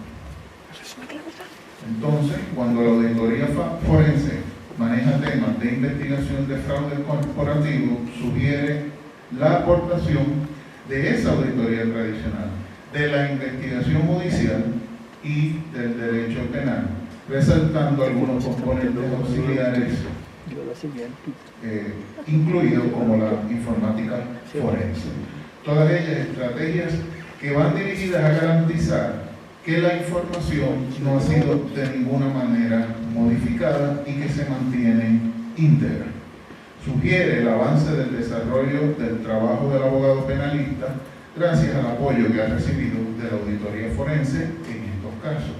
Entonces, cuando la auditoría forense maneja temas de investigación de fraude corporativo, sugiere la aportación de esa auditoría tradicional, de la investigación judicial y del derecho penal, resaltando algunos componentes auxiliares incluidos como la informática forense. Todas ellas estrategias que van dirigidas a garantizar que la información no ha sido de ninguna manera modificada y que se mantiene íntegra. Sugiere el avance del desarrollo del trabajo del abogado penalista gracias al apoyo que ha recibido de la auditoría forense en estos casos.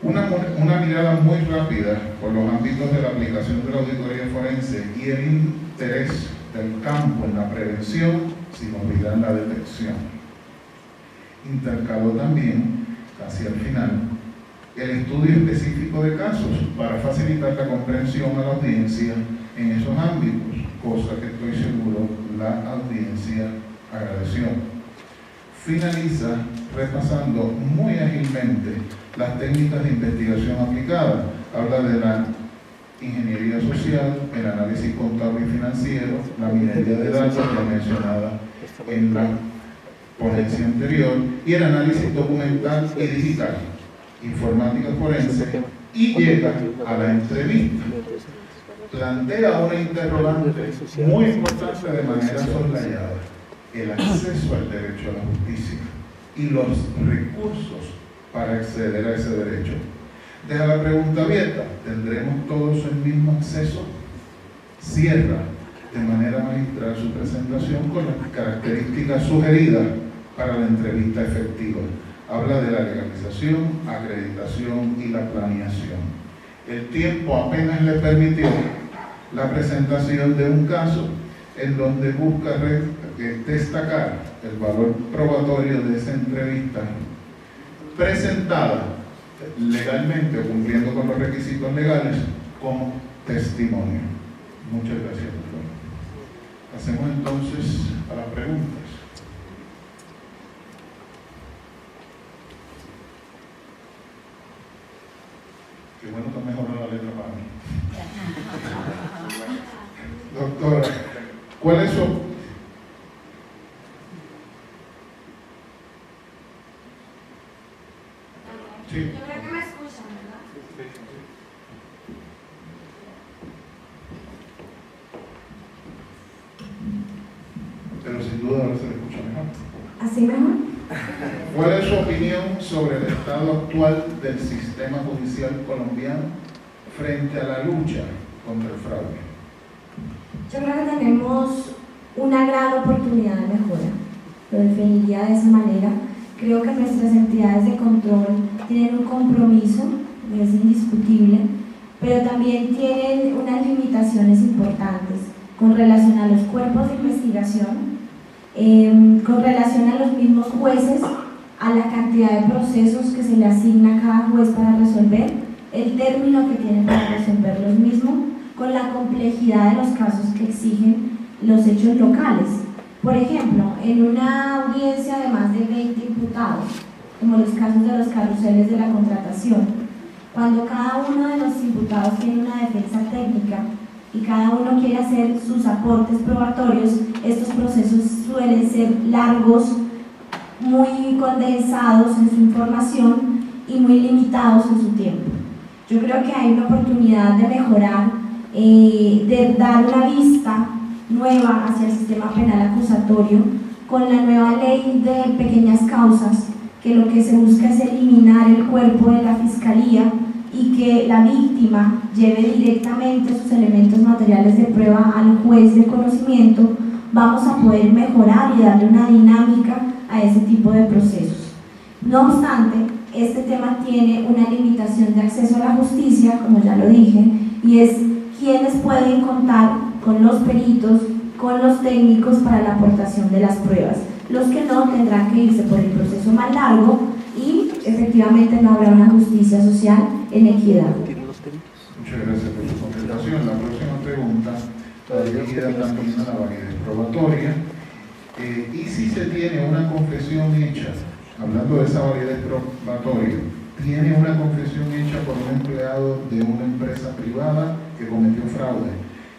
Una mirada muy rápida por los ámbitos de la aplicación de la auditoría forense y el interés del campo en la prevención, sin olvidar la detección. Intercaló también, casi al final, el estudio específico de casos para facilitar la comprensión a la audiencia en esos ámbitos, cosa que estoy seguro la audiencia agradeció. Finaliza repasando muy ágilmente las técnicas de investigación aplicadas. Habla de la ingeniería social, el análisis contable y financiero, la minería de datos ya mencionada en la ponencia anterior, y el análisis documental y digital, informática forense, y llega a la entrevista. Plantea una interrogante muy importante de manera soslayada: el acceso al derecho a la justicia y los recursos para acceder a ese derecho. Deja la pregunta abierta: ¿tendremos todos el mismo acceso? Cierra de manera magistral su presentación con las características sugeridas para la entrevista efectiva. Habla de la legalización, acreditación y la planeación. El tiempo apenas le permitió la presentación de un caso en donde busca destacar el valor probatorio de esa entrevista presentada legalmente o cumpliendo con los requisitos legales como testimonio. Muchas gracias, doctor. Pasemos entonces a las preguntas. Qué bueno que mejoró la letra para mí. Doctora, ¿cuál es su... Sí. Yo creo que me escuchan, ¿verdad? Pero sin duda ahora se le escucha mejor. ¿Así mejor? ¿Cuál es su opinión sobre el estado actual del sistema judicial colombiano frente a la lucha contra el fraude? Yo creo que tenemos una gran oportunidad de mejora. Lo definiría de esa manera. Creo que nuestras entidades de control tienen un compromiso, es indiscutible, pero también tienen unas limitaciones importantes con relación a los cuerpos de investigación, con relación a los mismos jueces, a la cantidad de procesos que se le asigna a cada juez para resolver, el término que tiene para resolver los mismos, con la complejidad de los casos que exigen los hechos locales. Por ejemplo, en una audiencia de más de 20 imputados, como los casos de los carruseles de la contratación, cuando cada uno de los imputados tiene una defensa técnica y cada uno quiere hacer sus aportes probatorios, estos procesos suelen ser largos, muy condensados en su información y muy limitados en su tiempo. Yo creo que hay una oportunidad de mejorar, de dar una vista nueva hacia el sistema penal acusatorio con la nueva ley de pequeñas causas, que lo que se busca es eliminar el cuerpo de la fiscalía y que la víctima lleve directamente sus elementos materiales de prueba al juez de conocimiento. Vamos a poder mejorar y darle una dinámica a ese tipo de procesos. No obstante, este tema tiene una limitación de acceso a la justicia, como ya lo dije, y es quienes pueden contar con los peritos, con los técnicos para la aportación de las pruebas. Los que no tendrán que irse por el proceso más largo y efectivamente no habrá una justicia social en equidad. Muchas gracias por su contestación. La próxima pregunta está dirigida también a la validez probatoria. Y si se tiene una confesión hecha, hablando de esa validez probatoria, tiene una confesión hecha por un empleado de una empresa privada que cometió fraude.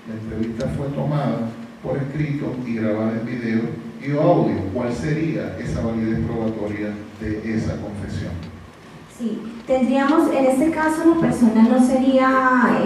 La entrevista fue tomada por escrito y grabada en video y audio. ¿Cuál sería esa validez probatoria de esa confesión? Sí, tendríamos, en este caso la persona no sería,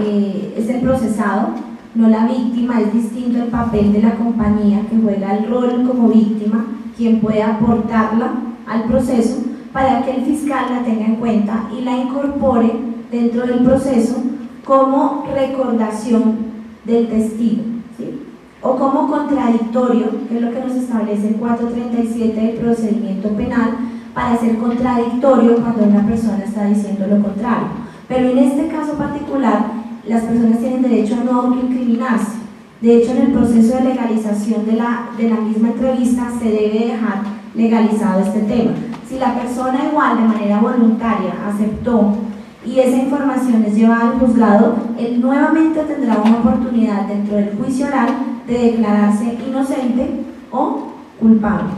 es el procesado, no la víctima. Es distinto el papel de la compañía, que juega el rol como víctima, quien puede aportarla al proceso para que el fiscal la tenga en cuenta y la incorpore dentro del proceso como recordación del testigo, ¿sí? o como contradictorio, que es lo que nos establece el 437 del procedimiento penal, para ser contradictorio cuando una persona está diciendo lo contrario. Pero en este caso particular, las personas tienen derecho a no autoincriminarse. De hecho, en el proceso de legalización de la misma entrevista se debe dejar legalizado este tema. Si la persona igual de manera voluntaria aceptó y esa información es llevada al juzgado, él nuevamente tendrá una oportunidad dentro del juicio oral de declararse inocente o culpable.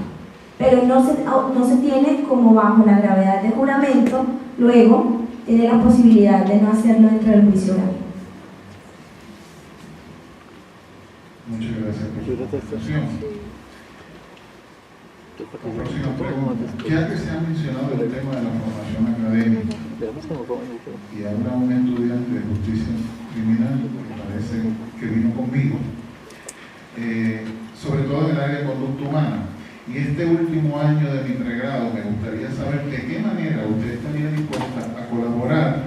Pero no se tiene como bajo la gravedad de juramento, luego tiene la posibilidad de no hacerlo dentro del juicio oral. Muchas gracias por su presentación. Próxima pregunta. Ya que se ha mencionado el tema de la formación académica y habrá un estudiante de justicia criminal que parece que vino conmigo, sobre todo en el área de conducta humana, y este último año de mi pregrado me gustaría saber de qué manera usted estaría dispuesta a colaborar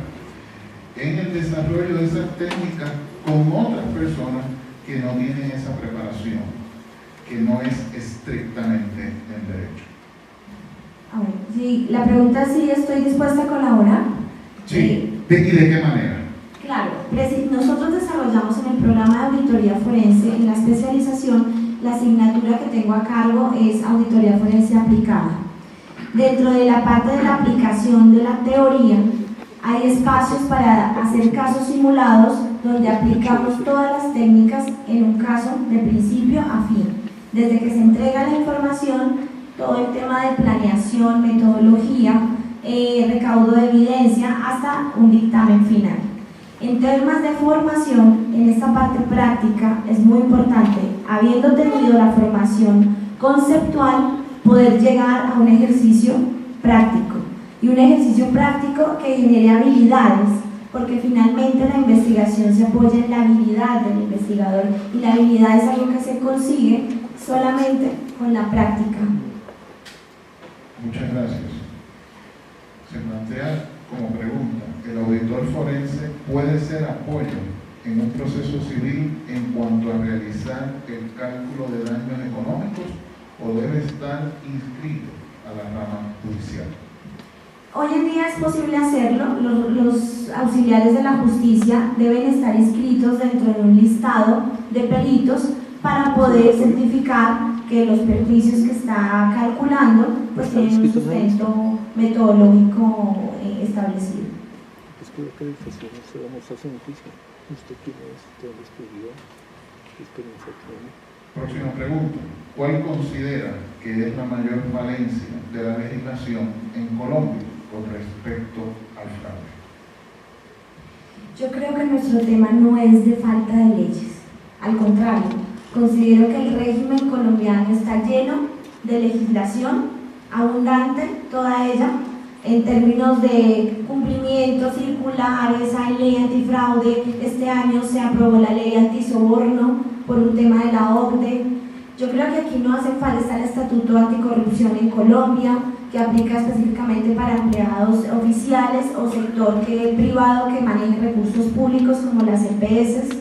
en el desarrollo de esas técnicas con otras personas que no tienen esa preparación, que no es estrictamente en derecho. A ver, sí, la pregunta es si estoy dispuesta a colaborar. Sí, ¿y de qué manera? Claro, nosotros desarrollamos en el programa de auditoría forense, en la especialización, la asignatura que tengo a cargo es auditoría forense aplicada. Dentro de la parte de la aplicación de la teoría, hay espacios para hacer casos simulados donde aplicamos todas las técnicas en un caso de principio a fin. Desde que se entrega la información, todo el tema de planeación, metodología, recaudo de evidencia, hasta un dictamen final. En temas de formación, en esta parte práctica es muy importante, habiendo tenido la formación conceptual, poder llegar a un ejercicio práctico. Y un ejercicio práctico que genere habilidades, porque finalmente la investigación se apoya en la habilidad del investigador, y la habilidad es algo que se consigue solamente con la práctica. Muchas gracias. Se plantea como pregunta, ¿el auditor forense puede ser apoyo en un proceso civil en cuanto a realizar el cálculo de daños económicos o debe estar inscrito a la rama judicial? Hoy en día es posible hacerlo. Los auxiliares de la justicia deben estar inscritos dentro de un listado de peritos para poder certificar que los perjuicios que está calculando pues tienen un sustento metodológico establecido. Es que la acreditación se vamos a hacer un juicio. ¿Usted quién es? ¿Dónde estudió? ¿Qué experiencia tiene? Próxima pregunta. ¿Cuál considera que es la mayor falencia de la legislación en Colombia con respecto al fraude? Yo creo que nuestro tema no es de falta de leyes. Al contrario, considero que el régimen colombiano está lleno de legislación abundante, toda ella, en términos de cumplimiento, circulares, hay ley antifraude, este año se aprobó la ley antisoborno por un tema de la OCDE. Yo creo que aquí no hace falta, está el Estatuto Anticorrupción en Colombia, que aplica específicamente para empleados oficiales o sector privado que maneje recursos públicos como las EPS,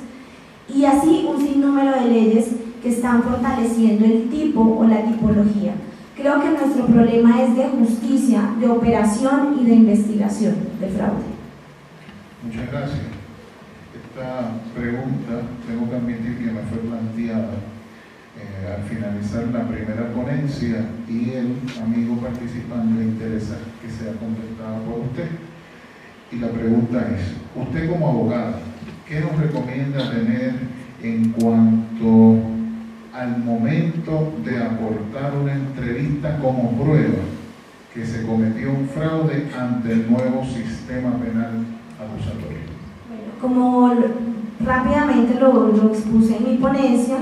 y así un sinnúmero de leyes que están fortaleciendo el tipo o la tipología. Creo que nuestro problema es de justicia, de operación y de investigación de fraude. Muchas gracias. Esta pregunta, tengo que admitir que me fue planteada al finalizar la primera ponencia y el amigo participante le interesa que sea contestada por usted. Y la pregunta es, usted como abogada, ¿qué nos recomienda tener en cuanto al momento de aportar una entrevista como prueba que se cometió un fraude ante el nuevo sistema penal acusatorio? Bueno, como rápidamente lo expuse en mi ponencia,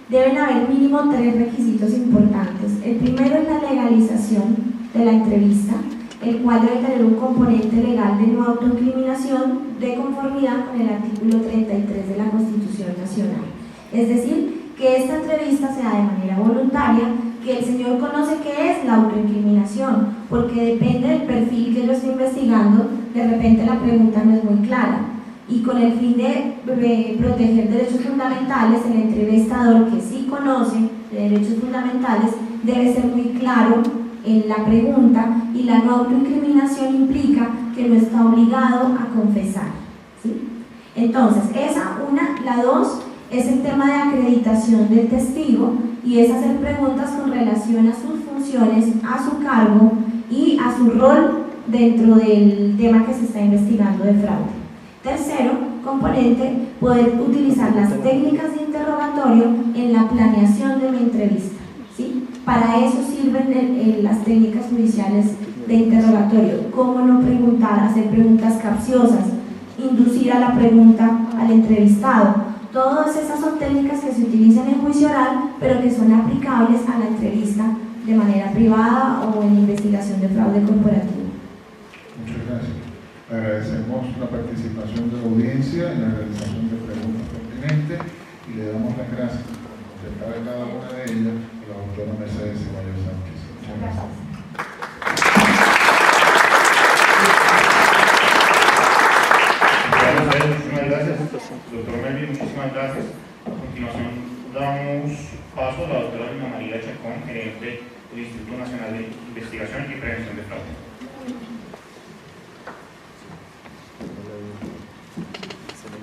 deben haber mínimo 3 requisitos importantes. El primero es la legalización de la entrevista, el cual debe tener un componente legal de no autoincriminación de conformidad con el artículo 33 de la Constitución Nacional. Es decir, que esta entrevista sea de manera voluntaria, que el señor conoce qué es la autoincriminación, porque depende del perfil que yo esté investigando, de repente la pregunta no es muy clara. y con el fin de proteger derechos fundamentales, el entrevistador que sí conoce de derechos fundamentales debe ser muy claro en la pregunta, y la no autoincriminación implica que no está obligado a confesar, ¿sí? Entonces, la dos es el tema de acreditación del testigo, y es hacer preguntas con relación a sus funciones, a su cargo y a su rol dentro del tema que se está investigando de fraude. Tercero componente, poder utilizar las técnicas de interrogatorio en la planeación de una entrevista, ¿sí? Para eso sirven las técnicas judiciales de interrogatorio. Cómo no preguntar, hacer preguntas capciosas, inducir a la pregunta al entrevistado. Todas esas son técnicas que se utilizan en juicio oral, pero que son aplicables a la entrevista de manera privada o en investigación de fraude corporativo. Muchas gracias. Agradecemos la participación de la audiencia en la realización de preguntas pertinentes y le damos las gracias por contestar a cada una de ellas a la doctora Mercedes Ceballos Sánchez. Muchas gracias. Muchísimas gracias, doctor Melvin, muchísimas gracias. A continuación damos paso a la doctora Ana María Chacón, gerente del Instituto Nacional de Investigación y Prevención de Fraude.